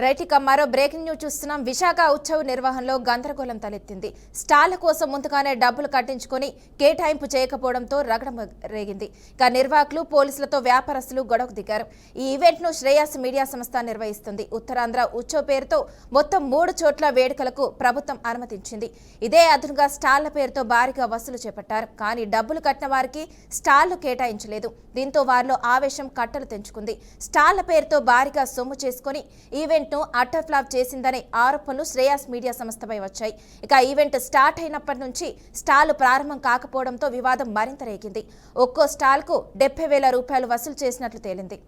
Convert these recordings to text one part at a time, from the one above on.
Right ఇక మరో breaking news చూస్తున్నాం. విశాఖ ఉత్సవ నిర్వహణలో గందరగోళం తలెత్తింది. స్టాళ్ల కోసం ముందుగానే డబ్బులు కట్టించుకొని కేటాయింపు చేయకపోవడంతో రగడ రేగింది. ఇక నిర్వాహకులు పోలీసులతో వ్యాపారస్తులు గొడవకు దిగారు. ఈ ఈవెంట్ ను శ్రేయస్ మీడియా సంస్థ నిర్వహిస్తుంది. ఉత్తరాంధ్ర ఉత్సవ పేరుతో మొత్తం 3 చోట్ల వేడుకలకు ప్రభుత్వం అనుమతించింది. ఇదే అదనుగా స్టాళ్ల పేరుతో భారీగా వసూలు చేపట్టారు. కానీ డబ్బులు కట్టిన వారికి స్టాళ్లు కేటాయించలేదు. దీంతో వారిలో ఆవేశం కట్టలు తెంచుకుంది. స్టాళ్ల పేరుతో భారీగా సొమ్ము చేసుకుని ఈవెంట్ ను అటర్ ఫ్లాప్ చేసిందనే ఆరోపణలు శ్రేయస్ మీడియా సంస్థపై వచ్చాయి. ఇక ఈవెంట్ స్టార్ట్ అయినప్పటి నుంచి స్టాల్ ప్రారంభం కాకపోవడంతో వివాదం మరింత రేగింది. ఒక్కో స్టాల్ కు 70,000 రూపాయలు వసూలు చేసినట్లు తేలింది.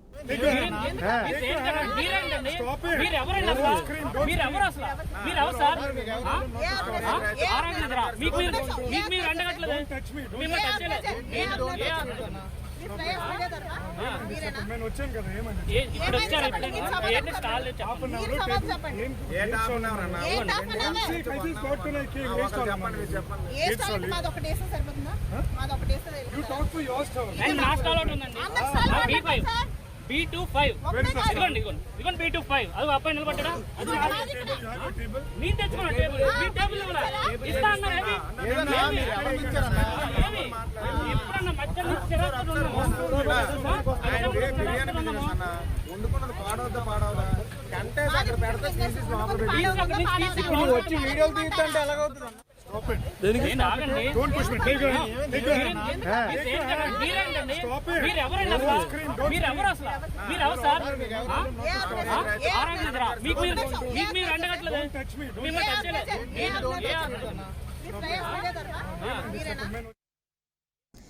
B25 B25 అది అబ్బాయి నిలబడ్డా నేను తెచ్చుకున్నా టేబుల్ మీ టేబుల్ ఇస్తా అన్నారు. ఎప్పుడన్నా మధ్యలో వండుకున్నది పాడవద్దా కంటే అక్కడ పెడితే వచ్చి వీడియోలు తీస్తుంటే ఎలాగవుతుంది?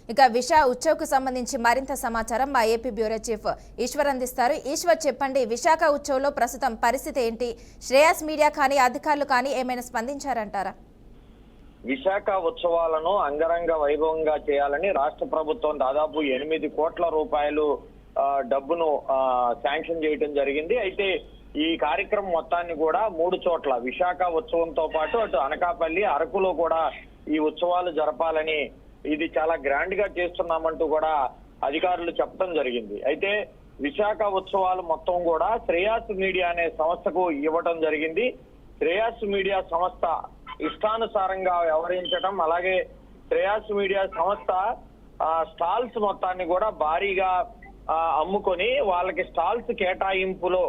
ఇక విశా ఉత్సవ్కు సంబంధించి మరింత సమాచారం మా ఏపీ బ్యూరో చీఫ్ ఈశ్వర్ అందిస్తారు. ఈశ్వర్, చెప్పండి, విశాఖ ఉత్సవ్లో ప్రస్తుతం పరిస్థితి ఏంటి? శ్రేయస్ మీడియా కానీ అధికారులు కానీ ఏమైనా స్పందించారంటారా? విశాఖ ఉత్సవాలను అంగరంగ వైభవంగా చేయాలని రాష్ట్ర ప్రభుత్వం దాదాపు 8 కోట్ల రూపాయలు డబ్బును శాంక్షన్ చేయడం జరిగింది. అయితే ఈ కార్యక్రమం మొత్తాన్ని కూడా 3 చోట్ల విశాఖ ఉత్సవంతో పాటు అటు అనకాపల్లి, అరకులో కూడా ఈ ఉత్సవాలు జరపాలని, ఇది చాలా గ్రాండ్ గా చేస్తున్నామంటూ కూడా అధికారులు చెప్పడం జరిగింది. అయితే విశాఖ ఉత్సవాలు మొత్తం కూడా శ్రేయస్ మీడియా అనే సంస్థకు ఇవ్వడం జరిగింది. శ్రేయస్ మీడియా సంస్థ ఇష్టానుసారంగా వ్యవహరించడం, అలాగే శ్రేయస్ మీడియా సంస్థ స్టాల్స్ మొత్తాన్ని కూడా భారీగా అమ్ముకొని వాళ్ళకి స్టాల్స్ కేటాయింపులో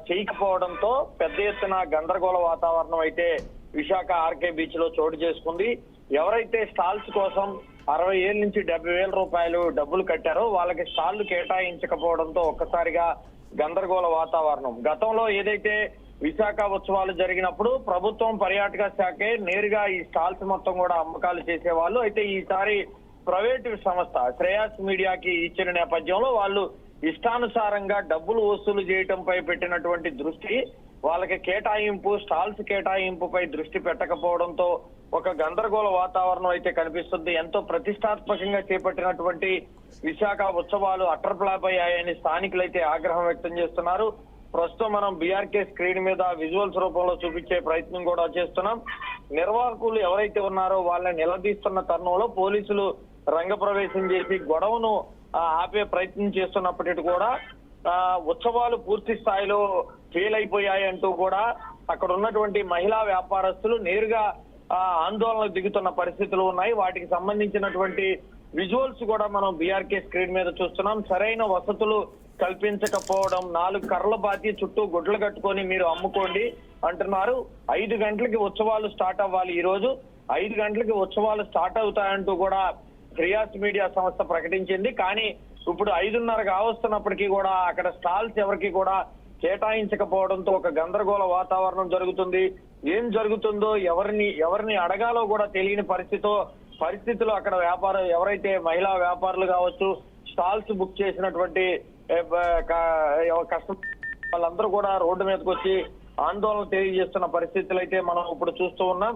చేయకపోవడంతో పెద్ద ఎత్తున గందరగోళ వాతావరణం అయితే విశాఖ ఆర్కే బీచ్ లో చోటు చేసుకుంది. ఎవరైతే స్టాల్స్ కోసం 60,000 నుంచి 70,000 రూపాయలు డబ్బులు కట్టారో వాళ్ళకి స్టాళ్లు కేటాయించకపోవడంతో ఒక్కసారిగా గందరగోళ వాతావరణం. గతంలో ఏదైతే విశాఖ ఉత్సవాలు జరిగినప్పుడు ప్రభుత్వం పర్యాటక శాఖే నేరుగా ఈ స్టాల్స్ మొత్తం కూడా అమ్మకాలు చేసేవాళ్ళు. అయితే ఈసారి ప్రైవేటు సంస్థ శ్రేయస్ మీడియాకి ఇచ్చిన నేపథ్యంలో వాళ్ళు ఇష్టానుసారంగా డబ్బులు వసూలు చేయటంపై పెట్టినటువంటి దృష్టి, వాళ్ళకి కేటాయింపు, స్టాల్స్ కేటాయింపుపై దృష్టి పెట్టకపోవడంతో ఒక గందరగోళ వాతావరణం అయితే కనిపిస్తుంది. ఎంతో ప్రతిష్టాత్మకంగా చేపట్టినటువంటి విశాఖ ఉత్సవాలు అటర్ ఫ్లాప్ అయ్యాయని స్థానికులైతే ఆగ్రహం వ్యక్తం చేస్తున్నారు. ప్రస్తుతం మనం బీఆర్కే స్క్రీన్ మీద విజువల్స్ రూపంలో చూపించే ప్రయత్నం కూడా చేస్తున్నాం. నిర్వాహకులు ఎవరైతే ఉన్నారో వాళ్ళని నిలదీస్తున్న తరుణంలో పోలీసులు రంగప్రవేశం చేసి గొడవను ఆపే ప్రయత్నం చేస్తున్నప్పటికీ కూడా ఉత్సవాలు పూర్తి స్థాయిలో ఫెయిల్ అయిపోయాయి అంటూ కూడా అక్కడ ఉన్నటువంటి మహిళా వ్యాపారస్తులు నేరుగా ఆందోళనకు దిగుతున్న పరిస్థితులు ఉన్నాయి. వాటికి సంబంధించినటువంటి విజువల్స్ కూడా మనం బీఆర్కే స్క్రీన్ మీద చూస్తున్నాం. సరైన వసతులు కల్పించకపోవడం, 4 కర్రల బాతి చుట్టూ గుడ్లు కట్టుకొని మీరు అమ్ముకోండి అంటున్నారు. 5 గంటలకి ఉత్సవాలు స్టార్ట్ అవ్వాలి. ఈ రోజు 5 గంటలకి ఉత్సవాలు స్టార్ట్ అవుతాయంటూ కూడా శ్రేయస్ మీడియా సంస్థ ప్రకటించింది. కానీ ఇప్పుడు 5:30 కావస్తున్నప్పటికీ కూడా అక్కడ స్టాల్స్ ఎవరికి కూడా కేటాయించకపోవడంతో ఒక గందరగోళ వాతావరణం జరుగుతుంది. ఏం జరుగుతుందో ఎవరిని అడగాలో కూడా తెలియని పరిస్థితులు అక్కడ ఎవరైతే మహిళా వ్యాపారులు కావచ్చు, స్టాల్స్ బుక్ చేసినటువంటి వాళ్ళందరూ కూడా రోడ్డు మీదకి వచ్చి ఆందోళన తెలియజేస్తున్న పరిస్థితులు అయితే మనం ఇప్పుడు చూస్తూ ఉన్నాం.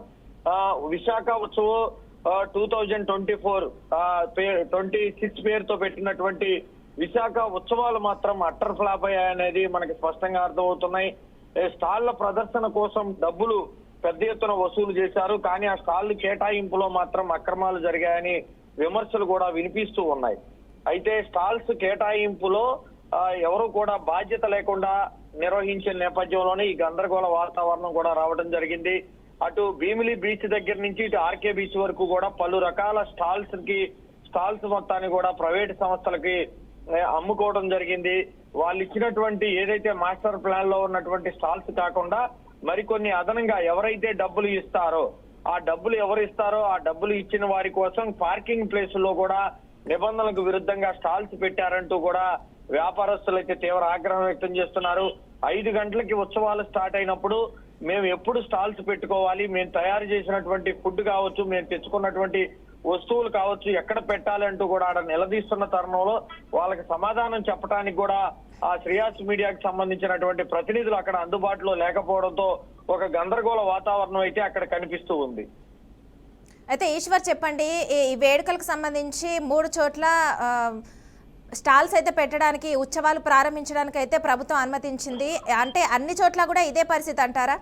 విశాఖ ఉత్సవం 2024-26 పేరుతో పెట్టినటువంటి విశాఖ ఉత్సవాలు మాత్రం అట్టర్ ఫ్లాప్ అయ్యాయనేది మనకి స్పష్టంగా అర్థమవుతున్నాయి. స్టాళ్ల ప్రదర్శన కోసం డబ్బులు పెద్ద ఎత్తున వసూలు చేశారు. కానీ ఆ స్టాళ్లు కేటాయింపులో మాత్రం అక్రమాలు జరిగాయని విమర్శలు కూడా వినిపిస్తూ ఉన్నాయి. అయితే స్టాల్స్ కేటాయింపులో ఎవరు కూడా బాధ్యత లేకుండా నిర్వహించిన నేపథ్యంలోనే ఈ గందరగోళ వాతావరణం కూడా రావడం జరిగింది. అటు భీమిలి బీచ్ దగ్గర నుంచి ఇటు ఆర్కే బీచ్ వరకు కూడా పలు రకాల స్టాల్స్ మొత్తాన్ని కూడా ప్రైవేట్ సంస్థలకి అమ్ముకోవడం జరిగింది. వాళ్ళు ఇచ్చినటువంటి ఏదైతే మాస్టర్ ప్లాన్ లో ఉన్నటువంటి స్టాల్స్ కాకుండా మరికొన్ని అదనంగా ఎవరైతే డబ్బులు ఇస్తారో ఆ డబ్బులు ఎవరు ఇస్తారో ఆ డబ్బులు ఇచ్చిన వారి కోసం పార్కింగ్ ప్లేసుల్లో కూడా నిబంధనలకు విరుద్ధంగా స్టాల్స్ పెట్టారంటూ కూడా వ్యాపారస్తులు అయితే తీవ్ర ఆగ్రహం వ్యక్తం చేస్తున్నారు. 5 గంటలకి ఉత్సవాలు స్టార్ట్ అయినప్పుడు మేము ఎప్పుడు స్టాల్స్ పెట్టుకోవాలి, మేము తయారు చేసినటువంటి ఫుడ్ కావచ్చు, మేము తెచ్చుకున్నటువంటి వస్తువులు కావచ్చు ఎక్కడ పెట్టాలి అంటూ కూడా ఆడ నిలదీస్తున్న తరుణంలో వాళ్ళకి సమాధానం చెప్పడానికి కూడా ఆ శ్రేయాస్ మీడియాకి సంబంధించినటువంటి ప్రతినిధులు అక్కడ అందుబాటులో లేకపోవడంతో ఒక గందరగోళ వాతావరణం అయితే అక్కడ కనిపిస్తూ ఉంది. అయితే ఈశ్వర్ చెప్పండి, ఈ వేడుకలకు సంబంధించి 3 చోట్ల స్టాల్స్ అయితే పెట్టడానికి, ఉత్సవాలు ప్రారంభించడానికి అయితే ప్రభుత్వం అనుమతించింది. అంటే అన్ని చోట్ల కూడా ఇదే పరిస్థితి అంటారా?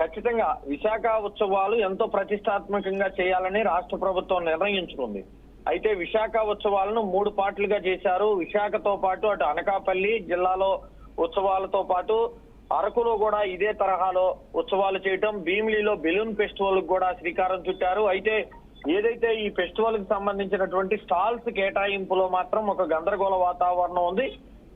ఖచ్చితంగా విశాఖ ఉత్సవాలు ఎంతో ప్రతిష్టాత్మకంగా చేయాలని రాష్ట్ర ప్రభుత్వం నిర్ణయించుకుంది. అయితే విశాఖ ఉత్సవాలను 3 పార్టులుగా చేశారు. విశాఖతో పాటు అటు అనకాపల్లి జిల్లాలో ఉత్సవాలతో పాటు అరకులో కూడా ఇదే తరహాలో ఉత్సవాలు చేయటం, భీమిలిలో బెలూన్ ఫెస్టివల్ కూడా శ్రీకారం చుట్టారు. అయితే ఏదైతే ఈ ఫెస్టివల్ కి సంబంధించినటువంటి స్టాల్స్ కేటాయింపులో మాత్రం ఒక గందరగోళ వాతావరణం ఉంది.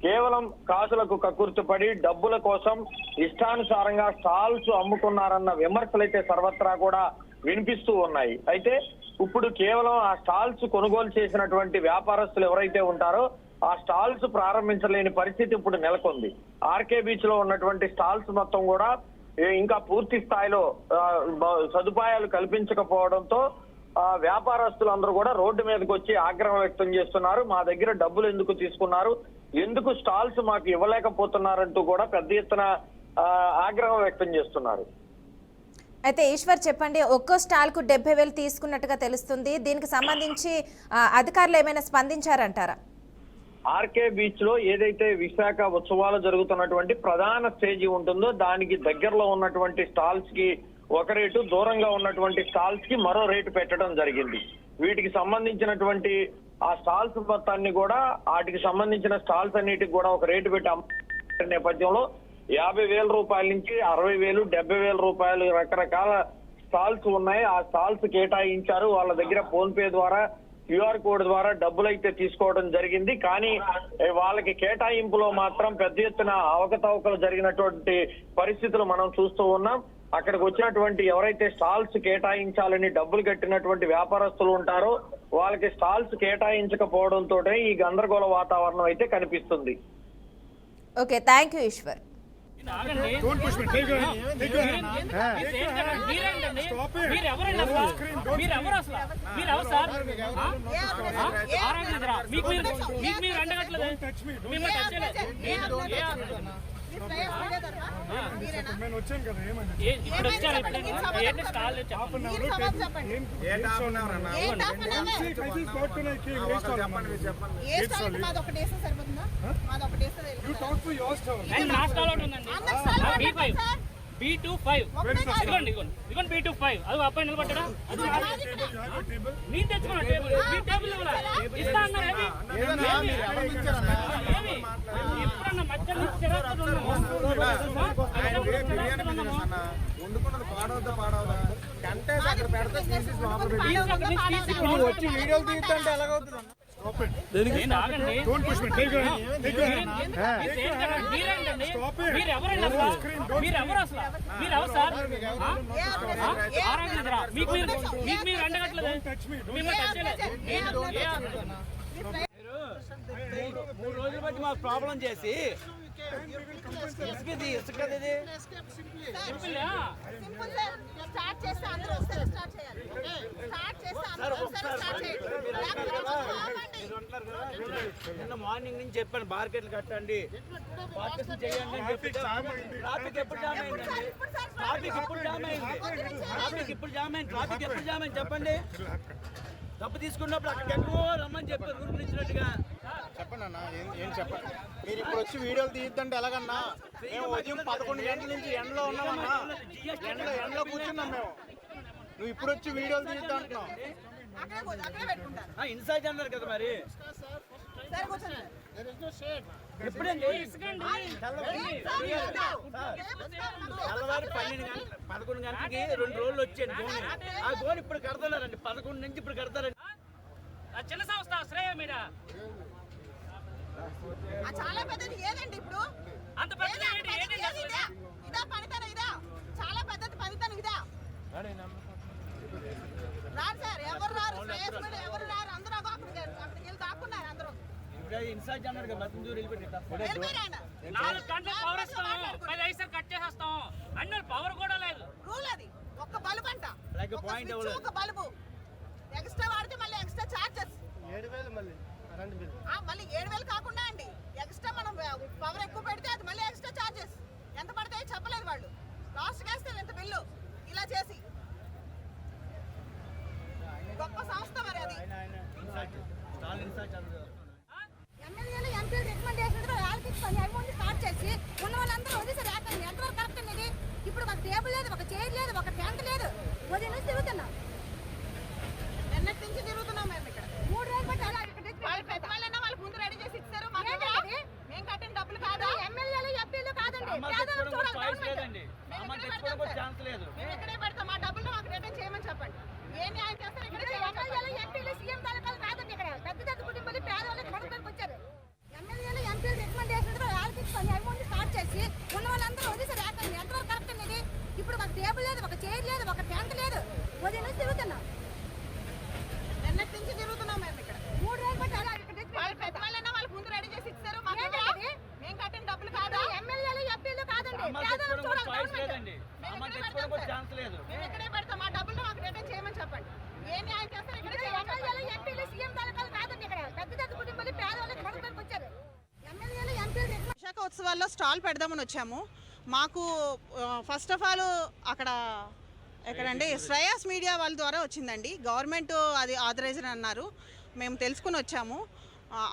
కేవలం కాసులకు కక్కుర్తిపడి డబ్బుల కోసం ఇష్టానుసారంగా స్టాల్స్ అమ్ముకున్నారన్న విమర్శలైతే సర్వత్రా కూడా వినిపిస్తూ ఉన్నాయి. అయితే ఇప్పుడు కేవలం ఆ స్టాల్స్ కొనుగోలు చేసినటువంటి వ్యాపారస్తులు ఎవరైతే ఉంటారో ఆ స్టాల్స్ ప్రారంభించలేని పరిస్థితి ఇప్పుడు నెలకొంది. ఆర్కే బీచ్ లో ఉన్నటువంటి స్టాల్స్ మొత్తం కూడా ఇంకా పూర్తి స్థాయిలో సదుపాయాలు కల్పించకపోవడంతో వ్యాపారస్తులందరూ కూడా రోడ్డు మీదకి వచ్చి ఆగ్రహం వ్యక్తం చేస్తున్నారు. మా దగ్గర డబ్బులు ఎందుకు తీసుకున్నారు, ఎందుకు స్టాల్స్ మాకు ఇవ్వలేకపోతున్నారంటూ కూడా పెద్ద ఎత్తున ఆగ్రహం వ్యక్తం చేస్తున్నారు. అయితే ఈశ్వర్ చెప్పండి, ఒక్కో స్టాల్ కు 70,000 తీసుకున్నట్టుగా తెలుస్తుంది. దీనికి సంబంధించి అధికారులు ఏమైనా స్పందించారంటారా? ఆర్కే బీచ్ లో ఏదైతే విశాఖ ఉత్సవాలు జరుగుతున్నటువంటి ప్రధాన స్టేజీ ఉంటుందో దానికి దగ్గరలో ఉన్నటువంటి స్టాల్స్ కి ఒక రేటు, దూరంగా ఉన్నటువంటి స్టాల్స్ కి మరో రేటు పెట్టడం జరిగింది. వీటికి సంబంధించినటువంటి ఆ స్టాల్స్ మొత్తాన్ని కూడా వాటికి సంబంధించిన స్టాల్స్ అన్నిటికి కూడా ఒక రేటు పెట్టి నేపథ్యంలో 50,000 రూపాయల నుంచి 60,000, 70,000 రూపాయలు రకరకాల స్టాల్స్ ఉన్నాయి. ఆ స్టాల్స్ కేటాయించారు. వాళ్ళ దగ్గర ఫోన్ పే ద్వారా, QR కోడ్ ద్వారా డబ్బులు అయితే తీసుకోవడం జరిగింది. కానీ వాళ్ళకి కేటాయింపులో మాత్రం పెద్ద ఎత్తున అవకతవకలు జరిగినటువంటి పరిస్థితులు మనం చూస్తూ ఉన్నాం. అక్కడికి వచ్చినటువంటి ఎవరైతే స్టాల్స్ కేటాయించాలని డబ్బులు కట్టినటువంటి వ్యాపారస్తులు ఉంటారో వాళ్ళకి స్టాల్స్ కేటాయించకపోవడంతో ఈ గందరగోళ వాతావరణం అయితే కనిపిస్తుంది. Okay, thank you Eshwar. B25 ఇదిగోండి B25 అది అబ్బాయి నిలబడ్డా నేను తెచ్చుకున్నా టేబుల్ మీ టేబుల్ ఇస్తా అన్నారు. ఎప్పుడన్నా మధ్యలో వండుకున్నది పాడవద్దా కంటేసి అక్కడ పెడితే వచ్చి వీడియోలు తీస్తుంటే ఎలాగవుతుంది? మూడు రోజుల బట్టి మాకు ప్రాబ్లం చేసి నిన్న మార్నింగ్ నుంచి చెప్పాను మార్కెట్లు కట్టండి, మార్కెట్లు చేయండి అని చెప్పి ట్రాఫిక్ ఎప్పుడు జామ్ అయిందండి? ట్రాఫిక్ ఇప్పుడు జామ్ అయింది. ట్రాఫిక్ ఎప్పుడు జామ్ అయింది చెప్పండి. డబ్బు తీసుకున్నప్పుడు అక్కడికి ఎక్కువ రమ్మని చెప్పారు గుర్తించినట్టుగా. చెప్పండి అన్న, ఏం చెప్పండి. మీరు ఇప్పుడు వచ్చి వీడియోలు తీయద్దంటే ఎలాగన్నా? మేము ఉదయం 11 గంటల నుంచి ఎండలో ఉన్నామన్నా, ఎండలో కూర్చున్నాం మేము. నువ్వు ఇప్పుడు వచ్చి వీడియోలు తీయద్దు అంటున్నావు. ఇన్సైడ్ అన్నారు కదా మరి. ఎప్పుడండి తెల్లవారు 11 గంటలకి 2 రోజులు వచ్చాను గోని. ఆ గోని ఇప్పుడు కడతారండి, 11 నుంచి ఇప్పుడు కడతారండి. చిన్న సంస్థ శ్రేయ మీద చాలా పెద్దది ఏదండి ఇప్పుడు అంత పెద్దది ఏంటి? ఏంటి అసలు ఇది? ఇదా పనితనం ఇదా చాలా పెద్దది పనితనం ఇదా రారు సార్ ఎవరు రారు శ్రేయస్ మీద ఎవరు రారు అందరూ అక్కడికి వెళ్ళి దాక్కున్నారు అందరూ ఇప్పుడు ఇన్ఛార్జ్ అన్నాడు కదా మద్దూరు వెళ్ళిపోయి వెళ్ళిపోయారు ఆయన 4 గంటలు పవర్ ఇస్తాం, 10 ఐసర్ కట్ చేసేస్తాం. అన్నీ పవర్ కూడా లేదు. రూల్ అది ఒక్క బల్బు అంట అలాగే ఒక్క పాయింట్ స్విచ్, ఒక బల్బు ఎక్స్ట్రా వాడితే మళ్ళీ ఎక్స్ట్రా చార్జెస్ 7,000 మళ్ళీ కరెంట్ బిల్. మళ్ళీ 7,000 కాకుండా అండి ఎక్స్ట్రా మనం పవర్ ఎక్కువ పెడితే అది మళ్ళీ ఎక్స్ట్రా చార్జెస్ ఎంత పడతాయో చెప్పలేదు వాళ్ళు. లాస్ట్ వేస్తే ఎంత బిల్లు ఇలా చేసి గొప్ప సంస్థ మరి అది. ఎమ్మెల్యేలు ఎంపీలు రికమెండేషన్ అమౌంట్ స్టార్ట్ చేసి ఉన్న వాళ్ళందరూ వదిలేసారు. ఎంతవరకు కరెక్ట్ అండి? ఇప్పుడు ఒక టేబుల్ లేదు, ఒక చైర్ లేదు, ఒక ట్యాంక్ లేదు. ఉదయం నుంచి తిరుగుతున్నాం, నిన్నటి నుంచి తిరుగుతున్నాం మేము ఇక్కడ. 3 రోజులు బట్టి వాళ్ళు పెద్ద వాళ్ళన్నా వాళ్ళ ముందు రెడీ చేసి ఇచ్చారు. మేము కట్టిన డబ్బులు కాదు, ఎమ్మెల్యేలు ఎంపీలు కాదండి. మేము ఇక్కడే పెడతాం, మా డబ్బులు మాకు రిటర్న్ చేయమని చెప్పండి. ఏ న్యాయం చేస్తారు? ఎమ్మెల్యేలు ఎంపీలు సీఎం తలకాలు కాదండి. ఇక్కడ పెద్ద పెద్ద కుటుంబాలు పేదవాళ్ళకి మనకు వచ్చారు. ఎమ్మెల్యేలు ఎంపీలు రికమెండేషన్ అమౌంట్ స్టార్ట్ చేసి ఉన్న వాళ్ళందరూ వదిలేసారు. ఎంతవరకు కరెక్ట్ అండి? ఇప్పుడు ఒక టేబుల్ లేదు, ఒక చైర్ లేదు, ఒక ట్యాంక్ లేదు. ఉదయం నుంచి తిరుగుతున్నాం, నిన్నటి నుంచి తిరుగుతున్నాం మేము ఇక్కడ. 3 రోజులు బట్టి వాళ్ళు పెద్ద వాళ్ళన్నా వాళ్ళ ముందు రెడీ చేసి ఇచ్చారు. మేము కట్టిన డబ్బులు కాదు, ఎమ్మెల్యేలు ఎంపీలు కాదండి. మేము ఇక్కడే పెడతాం, మా డబ్బులు మాకు రిటర్న్ చేయమని చెప్పండి. ఏ న్యాయం చేస్తారు? ఎమ్మెల్యేలు ఎంపీలు సీఎం తలకాలు కాదండి. ఇక్కడ పెద్ద పెద్ద కుటుంబాలు పేదవాళ్ళకి మనకు వచ్చారు. ఎమ్మెల్యేలు ఎంపీలు విశాఖ ఉత్సవాల్లో స్టాల్ పెడదామని వచ్చాము. మాకు ఫస్ట్ ఆఫ్ ఆల్ అక్కడ ఎక్కడండి శ్రేయస్ మీడియా వాళ్ళ ద్వారా వచ్చిందండి. గవర్నమెంట్ అది ఆథరైజ్డ్ అన్నారు, మేము తెలుసుకుని వచ్చాము.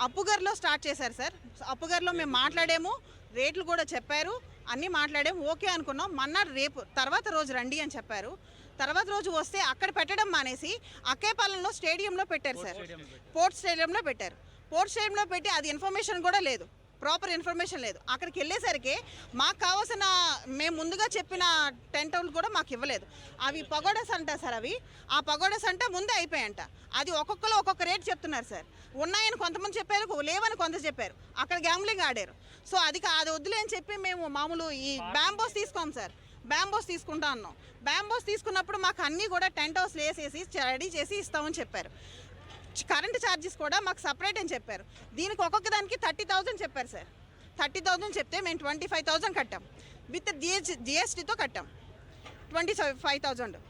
అప్పుగర్లో స్టార్ట్ చేశారు సార్. అప్పుగర్లో మేము మాట్లాడాము, రేట్లు కూడా చెప్పారు, అన్నీ మాట్లాడాము, ఓకే అనుకున్నాం. మన్నాడు రేపు తర్వాత రోజు రండి అని చెప్పారు. తర్వాత రోజు వస్తే అక్కడ పెట్టడం మానేసి అక్కేపాలెంలో స్టేడియంలో పెట్టారు సార్. పోర్ట్ స్టేడియంలో పెట్టారు. పోర్ట్ స్టేడియంలో పెట్టి అది ఇన్ఫర్మేషన్ కూడా లేదు, ప్రాపర్ ఇన్ఫర్మేషన్ లేదు. అక్కడికి వెళ్ళేసరికి మాకు కావాల్సిన మేము ముందుగా చెప్పిన టెంట్ హౌల్ కూడా మాకు ఇవ్వలేదు. అవి పగోడాస్ అంట సార్. అవి ఆ పగోడాస్ అంటే ముందే అయిపోయాయంట. అది ఒక్కొక్కరు ఒక్కొక్క రేట్ చెప్తున్నారు సార్. ఉన్నాయని కొంతమంది చెప్పారు, లేవని కొంత చెప్పారు. అక్కడ గ్యాంబ్లింగ్ ఆడారు. సో అది వద్దులే అని చెప్పి మేము మామూలు ఈ బ్యాంబోస్ తీసుకోం సార్. బ్యాంబోస్ తీసుకుంటా అన్నాం. బ్యాంబోస్ తీసుకున్నప్పుడు మాకు అన్నీ కూడా టెంట్ హౌస్లు వేసేసి రెడీ చేసి ఇస్తామని చెప్పారు. కరెంట్ ఛార్జెస్ కూడా మాకు సపరేట్ అని చెప్పారు. దీనికి ఒక్కొక్క దానికి 30,000 చెప్పారు సార్. 30,000 చెప్తే మేము 25,000 కట్టాం. విత్ జిఎస్టీతో కట్టాం 25,000.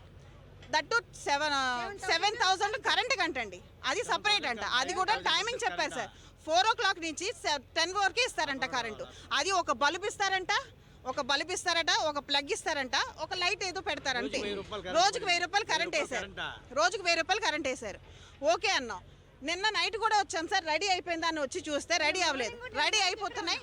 దట్ 7,000 కరెంట్ కంటండి, అది సపరేట్ అంట. అది కూడా టైమింగ్ చెప్పారు సార్. 4 o'clock నుంచి 10 వరకు ఇస్తారంట కరెంటు. అది ఒక బల్బ్ ఇస్తారంట, ఒక బల్బ్ ఇస్తారట, ఒక ప్లగ్ ఇస్తారంట, ఒక లైట్ ఏదో పెడతారంటే. రోజుకి 1,000 రూపాయలు కరెంట్ వేశారు. రోజుకి 1,000 రూపాయలు కరెంట్ వేశారు. ఓకే అన్నాం. నిన్న నైట్ కూడా వచ్చాం సార్. రెడీ అయిపోయిందని వచ్చి చూస్తే రెడీ అవ్వలేదు. రెడీ అయిపోతున్నాయి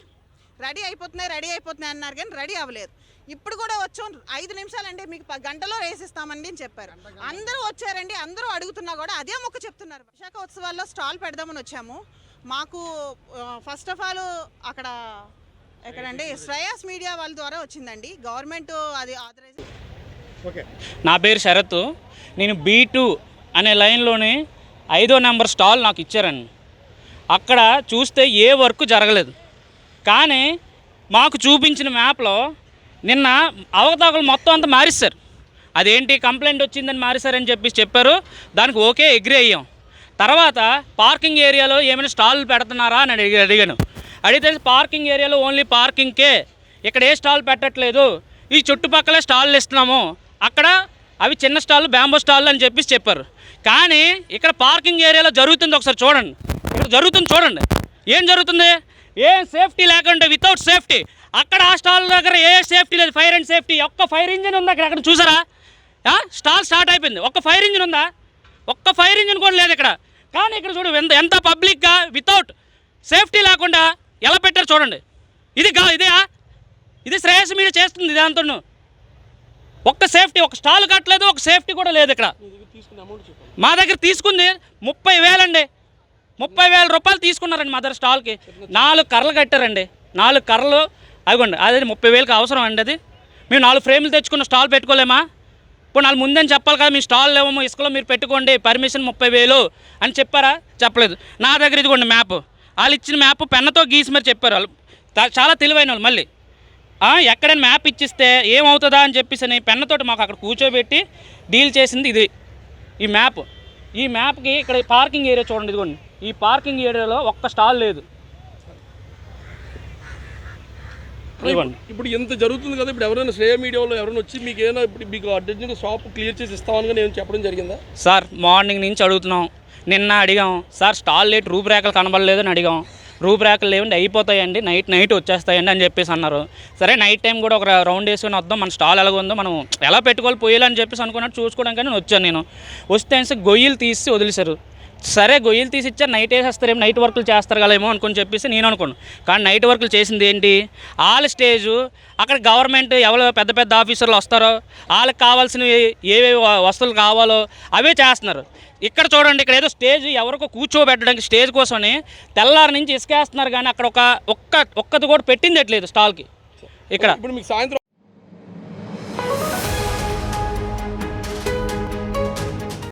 అన్నారు కానీ రెడీ అవ్వలేదు. ఇప్పుడు కూడా వచ్చాం 5 నిమిషాలండి, మీకు గంటలో వేసిస్తామండి అని చెప్పారు. అందరూ వచ్చారండి, అందరూ అడుగుతున్నా కూడా అదే మొక్క చెప్తున్నారు. విశాఖ ఉత్సవాల్లో స్టాల్ పెడదామని వచ్చాము. మాకు ఫస్ట్ ఆఫ్ ఆల్ అక్కడ ఎక్కడండి శ్రేయస్ మీడియా వాళ్ళ ద్వారా వచ్చిందండి. గవర్నమెంట్ అది ఆథరైజ్. ఓకే, నా పేరు శరత్. నేను B2 అనే లైన్లోనే 5వ నెంబర్ స్టాల్ నాకు ఇచ్చారండి. అక్కడ చూస్తే ఏ వర్క్ జరగలేదు. కానీ మాకు చూపించిన మ్యాప్లో నిన్న అవకతవకలు మొత్తం అంతా మారిస్తారు. అదేంటి కంప్లైంట్ వచ్చిందని మారిస్తారని చెప్పారు. దానికి ఓకే అగ్రీ అయ్యాం. తర్వాత పార్కింగ్ ఏరియాలో ఏమైనా స్టాల్ పెడుతున్నారా అని అడిగాను. అడిగితే పార్కింగ్ ఏరియాలో ఓన్లీ పార్కింగ్కే, ఇక్కడ ఏ స్టాల్ పెట్టట్లేదు, ఈ చుట్టుపక్కల స్టాళ్ళు ఇస్తున్నాము, అక్కడ అవి చిన్న స్టాల్ బ్యాంబో స్టాల్ అని చెప్పారు. కానీ ఇక్కడ పార్కింగ్ ఏరియాలో జరుగుతుంది, ఒకసారి చూడండి. ఇక్కడ జరుగుతుంది చూడండి. ఏం జరుగుతుంది? ఏం సేఫ్టీ లేకుండా, వితౌట్ సేఫ్టీ. అక్కడ ఆ స్టాల్ దగ్గర ఏ సేఫ్టీ లేదు, ఫైర్ అండ్ సేఫ్టీ. ఒక్క ఫైర్ ఇంజిన్ ఉందా అక్కడ చూసారా? స్టాల్ స్టార్ట్ అయిపోయింది, ఒక్క ఫైర్ ఇంజిన్ ఉందా? ఒక్క ఫైర్ ఇంజిన్ కూడా లేదు ఇక్కడ. కానీ ఇక్కడ చూడు ఎంత పబ్లిక్గా వితౌట్ సేఫ్టీ లేకుండా ఎలా పెట్టారు చూడండి. ఇది శ్రేయస్ మీడియా చేస్తుంది. ఇది అంతా ఒక్క సేఫ్టీ, ఒక స్టాల్ కట్టలేదు, ఒక సేఫ్టీ కూడా లేదు ఇక్కడ. మా దగ్గర తీసుకుంది 30,000 అండి. 30,000 రూపాయలు తీసుకున్నారండి మదర్ స్టాల్కి. 4 కర్రలు కట్టారండి, 4 కర్రలు అదిగోండి. అది 30,000కి అవసరం అండి. అది మేము 4 ఫ్రేములు తెచ్చుకున్న స్టాల్ పెట్టుకోలేమా? ఇప్పుడు 4 ముందని చెప్పాలి కదా, మీ స్టాల్ లేవమో ఇసుకలో మీరు పెట్టుకోండి, పర్మిషన్ 30,000 అని చెప్పారా? చెప్పలేదు. నా దగ్గర ఇదిగోండి మ్యాప్, వాళ్ళు ఇచ్చిన మ్యాప్ పెన్నతో గీసి మరి చెప్పారు వాళ్ళు. చాలా తెలివైన వాళ్ళు. మళ్ళీ ఎక్కడైనా మ్యాప్ ఇచ్చిస్తే ఏమవుతుందా అని చెప్పేసి పెన్నతోటి మాకు అక్కడ కూర్చోబెట్టి డీల్ చేసింది ఇది. ఈ మ్యాప్కి ఇక్కడ పార్కింగ్ ఏరియా చూడండి, ఇదిగోండి. ఈ పార్కింగ్ ఏరియాలో ఒక్క స్టాల్ లేదు. ఇప్పుడు ఎంత జరుగుతుంది కదా, ఇప్పుడు ఎవరైనా శ్రేయ మీడియాలో ఎవరైనా వచ్చి మీకు ఏమైనా ఇప్పుడు మీకు అడ్జెంట్గా షాప్ క్లియర్ చేసి ఇస్తామని నేను చెప్పడం జరిగిందా? సార్ మార్నింగ్ నుంచి అడుగుతున్నాం, నిన్న అడిగాం సార్ స్టాల్ లేట్ రూపురేఖలు కనబడలేదు అని అడిగాం. రూపురేఖలు లేవండి, అయిపోతాయండి, నైట్ వచ్చేస్తాయండి అని చెప్పేసి అన్నారు. సరే నైట్ టైం కూడా ఒక రౌండ్ వేసుకొని వద్దాం, మన స్టాల్ ఎలాగ ఉందో మనం ఎలా పెట్టుకోవాలి పోయాలని చెప్పేసి అనుకున్నట్టు చూసుకోవడానికి నేను వచ్చాను. నేను వస్తే గొయ్యిలు తీసి వదిలేశారు. సరే గొయ్యిలు తీసి ఇచ్చారు, నైట్ వేసేస్తారేమో, నైట్ వర్కులు చేస్తారు కదేమో అనుకుని చెప్పేసి నేను అనుకున్నాను. కానీ నైట్ వర్కులు చేసింది ఏంటి, వాళ్ళ స్టేజు అక్కడ గవర్నమెంట్ ఎవరు పెద్ద పెద్ద ఆఫీసర్లు వస్తారో వాళ్ళకి కావాల్సినవి ఏవేవి వస్తువులు కావాలో అవే చేస్తున్నారు. ఇక్కడ చూడండి, ఇక్కడ ఏదో స్టేజ్ ఎవరికో కూర్చోబెట్టడానికి స్టేజ్ కోసమని తెల్లారి నుంచి ఇసుకేస్తున్నారు, కానీ అక్కడ ఒక్కది కూడా పెట్టింది ఎట్లేదు స్టాల్కి. ఇక్కడ ఇప్పుడు మీకు సాయంత్రం